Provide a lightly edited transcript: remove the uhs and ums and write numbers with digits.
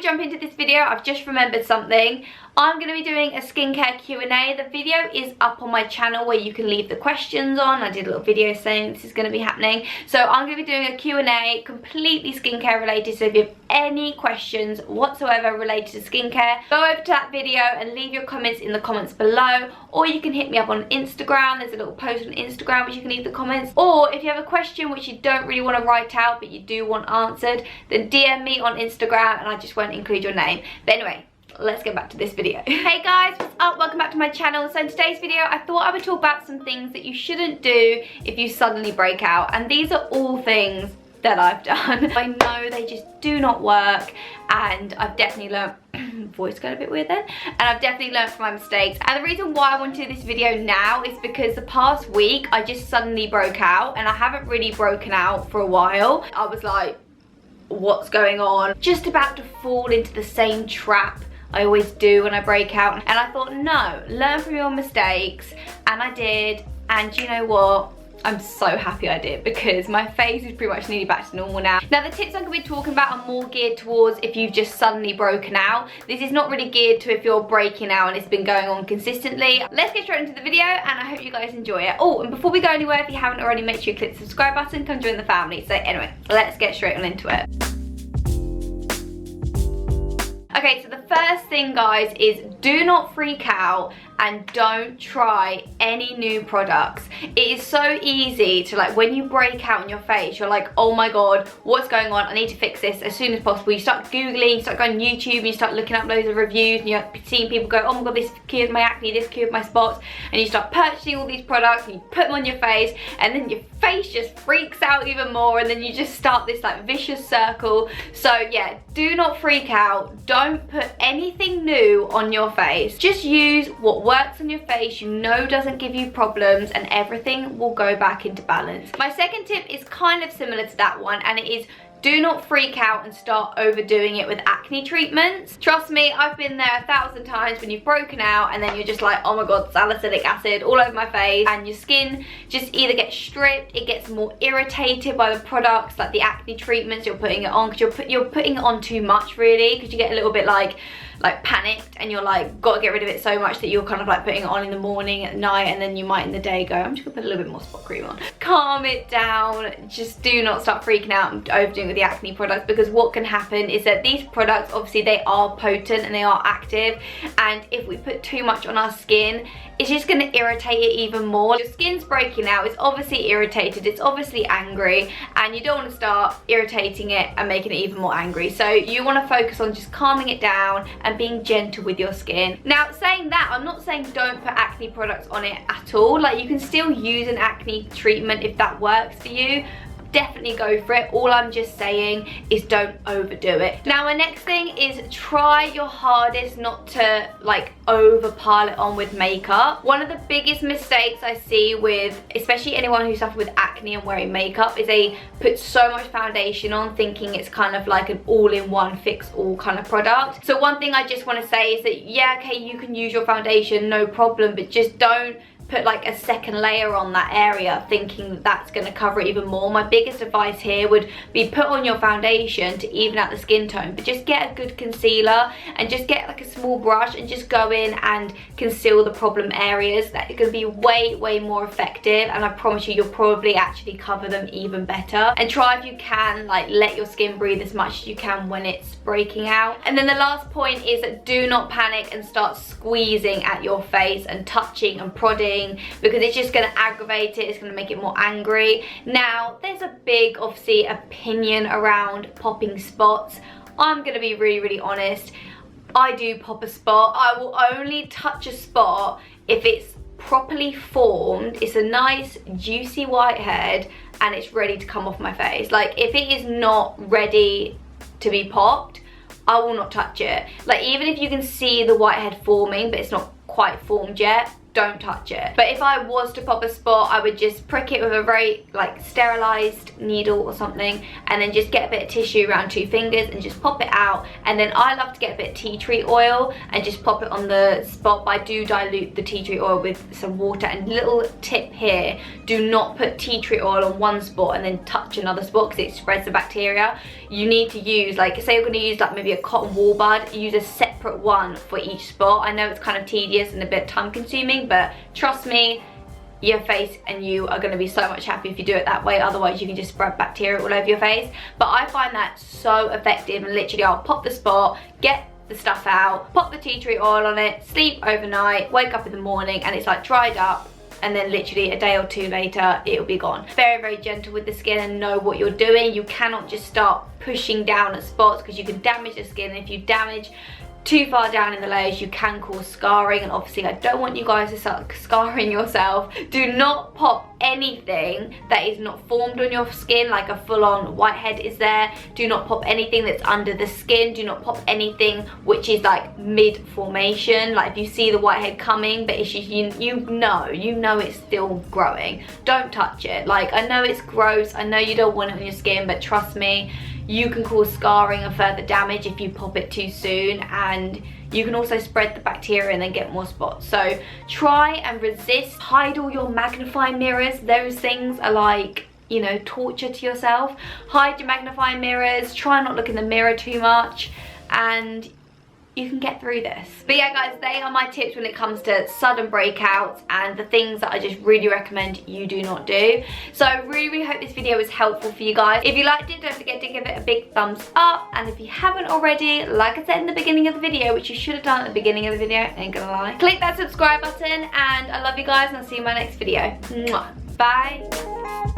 jump into this video, I've just remembered something. I'm going to be doing a skincare Q&A. The video is up on my channel where you can leave the questions on. I did a little video saying this is going to be happening. So I'm going to be doing a Q&A completely skincare related. So if you have any questions whatsoever related to skincare, go over to that video and leave your comments in the comments below. Or you can hit me up on Instagram. There's a little post on Instagram which you can leave the comments. Or if you have a question which you don't really want to write out but you do want answered, then DM me on Instagram and I just won't include your name. But anyway, let's get back to this video. Hey guys, what's up? Welcome back to my channel. So in today's video, I thought I would talk about some things that you shouldn't do if you suddenly break out. And these are all things that I've done. I know they just do not work, and I've definitely learned voice got a bit weird then, and I've definitely learned from my mistakes. And the reason why I want to do this video now is because the past week I just suddenly broke out, and I haven't really broken out for a while. I was like, what's going on? Just about to fall into the same trap I always do when I break out, and I thought, no, learn from your mistakes. And I did, and you know what, I'm so happy I did, because my face is pretty much nearly back to normal now. Now the tips I'm going to be talking about are more geared towards if you've just suddenly broken out. This is not really geared to if you're breaking out and it's been going on consistently. Let's get straight into the video, and I hope you guys enjoy it. Oh, and before we go anywhere, if you haven't already, make sure you click the subscribe button, come join the family. So anyway, let's get straight on into it. Okay, so the first thing, guys, is do not freak out and don't try any new products. It is so easy to, like, when you break out in your face, you're like, oh my god, what's going on? I need to fix this as soon as possible. You start Googling, you start going on YouTube, and you start looking up loads of reviews, and you're seeing people go, oh my god, this cured my acne, this cured my spots, and you start purchasing all these products, and you put them on your face, and then your face just freaks out even more, and then you just start this, like, vicious circle. So yeah, do not freak out. Don't put anything new on your face. Just use what works on your face, you know doesn't give you problems, and everything will go back into balance. My second tip is kind of similar to that one, and it is do not freak out and start overdoing it with acne treatments. Trust me, I've been there 1,000 times when you've broken out and then you're just like, oh my god, salicylic acid all over my face, and your skin just either gets stripped, it gets more irritated by the products, like the acne treatments you're putting it on, because you're putting it on too much, really, because you get a little bit like panicked, and you're like, gotta get rid of it so much that you're kind of like putting it on in the morning, at night, and then you might in the day go, I'm just gonna put a little bit more spot cream on. Calm it down. Just do not start freaking out and overdoing with the acne products, because what can happen is that these products, obviously they are potent and they are active, and if we put too much on our skin, it's just gonna irritate it even more. Your skin's breaking out, it's obviously irritated, it's obviously angry, and you don't want to start irritating it and making it even more angry. So you want to focus on just calming it down and being gentle with your skin. Now, saying that, I'm not saying don't put acne products on it at all. Like, you can still use an acne treatment if that works for you. Definitely go for it. All I'm just saying is don't overdo it. Now, my next thing is try your hardest not to, like, overpile it on with makeup. One of the biggest mistakes I see with, especially anyone who suffers with acne and wearing makeup, is they put so much foundation on thinking it's kind of like an all-in-one fix-all kind of product. So one thing I just want to say is that, yeah, okay, you can use your foundation, no problem, but just don't put like a second layer on that area thinking that that's going to cover it even more. My biggest advice here would be put on your foundation to even out the skin tone, but just get a good concealer and just get like a small brush and just go in and conceal the problem areas. That is going to be way more effective, and I promise you, you'll probably actually cover them even better. And try, if you can, like, let your skin breathe as much as you can when it's breaking out. And then the last point is that do not panic and start squeezing at your face and touching and prodding, because it's just going to aggravate it, it's going to make it more angry. Now, there's a big, obviously, opinion around popping spots. I'm going to be really honest. I do pop a spot. I will only touch a spot if it's properly formed, it's a nice juicy whitehead, and it's ready to come off my face. Like, if it is not ready to be popped, I will not touch it. Like, even if you can see the whitehead forming but it's not quite formed yet, don't touch it. But if I was to pop a spot, I would just prick it with a very like sterilized needle or something, and then just get a bit of tissue around 2 fingers and just pop it out. And then I love to get a bit of tea tree oil and just pop it on the spot, but I do dilute the tea tree oil with some water. And little tip here, do not put tea tree oil on one spot and then touch another spot, because it spreads the bacteria. You need to use, like, say you're going to use like maybe a cotton wool bud, use a separate one for each spot. I know it's kind of tedious and a bit time consuming, but trust me, your face and you are going to be so much happier if you do it that way. Otherwise you can just spread bacteria all over your face. But I find that so effective, and literally I'll pop the spot, get the stuff out, pop the tea tree oil on it, sleep overnight, wake up in the morning and it's like dried up, and then literally a day or 2 later it'll be gone. Very, very gentle with the skin and know what you're doing. You cannot just start pushing down at spots, because you can damage the skin. If you damage too far down in the layers, you can cause scarring, and obviously I don't want you guys to start scarring yourself. Do not pop anything that is not formed on your skin, like a full-on whitehead is there. Do not pop anything that's under the skin. Do not pop anything which is like mid-formation, like if you see the whitehead coming but it's just, you know it's still growing. Don't touch it. Like, I know it's gross, I know you don't want it on your skin, but trust me, you can cause scarring and further damage if you pop it too soon, and you can also spread the bacteria and then get more spots. So try and resist. Hide all your magnifying mirrors. Those things are like, you know, torture to yourself. Hide your magnifying mirrors. Try not look in the mirror too much, and you can get through this. But yeah guys, they are my tips when it comes to sudden breakouts and the things that I just really recommend you do not do. So I really, really hope this video was helpful for you guys. If you liked it, don't forget to give it a big thumbs up, and if you haven't already, like I said in the beginning of the video, which you should have done at the beginning of the video, ain't gonna lie, click that subscribe button, and I love you guys, and I'll see you in my next video. Mwah. Bye.